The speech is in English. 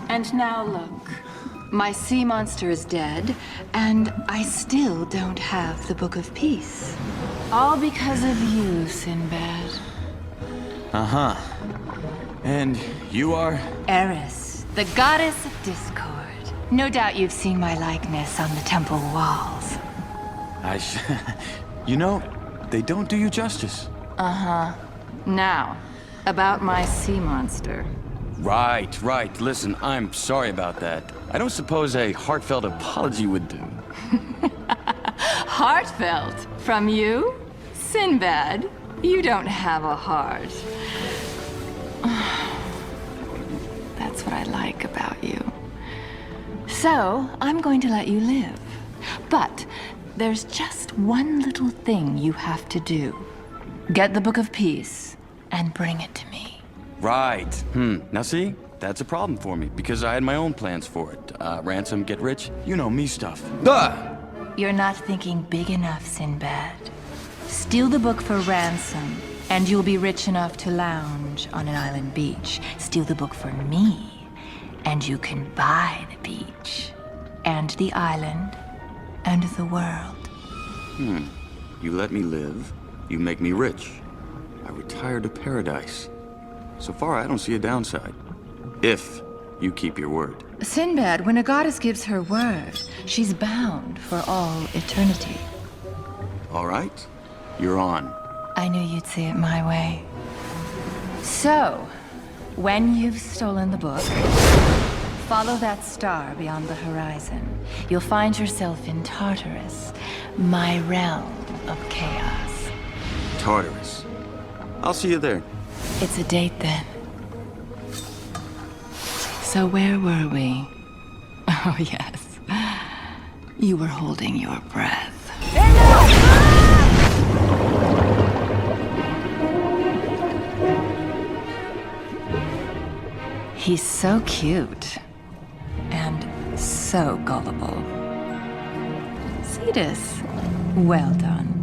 And now look. My sea monster is dead, and I still don't have the Book of Peace. All because of you, Sinbad. Uh-huh. And you are? Eris, the goddess of discord. No doubt you've seen my likeness on the temple walls. You know, they don't do you justice. Uh-huh. Now, about my sea monster. Right. Listen, I'm sorry about that. I don't suppose a heartfelt apology would do. Heartfelt? From you? Sinbad, you don't have a heart. That's what I like about you. So, I'm going to let you live. But there's just one little thing you have to do. Get the Book of Peace and bring it to me. Right. Now see, that's a problem for me, because I had my own plans for it. Ransom, get rich, you know me stuff. Duh! You're not thinking big enough, Sinbad. Steal the book for ransom, and you'll be rich enough to lounge on an island beach. Steal the book for me, and you can buy the beach, and the island, and the world. You let me live, you make me rich. I retire to paradise. So far, I don't see a downside. If you keep your word. Sinbad, when a goddess gives her word, she's bound for all eternity. All right, you're on. I knew you'd see it my way. So, when you've stolen the book, follow that star beyond the horizon. You'll find yourself in Tartarus, my realm of chaos. Tartarus. I'll see you there. It's a date then. So where were we? Oh yes. You were holding your breath. He's so cute. And so gullible. Cetus, well done.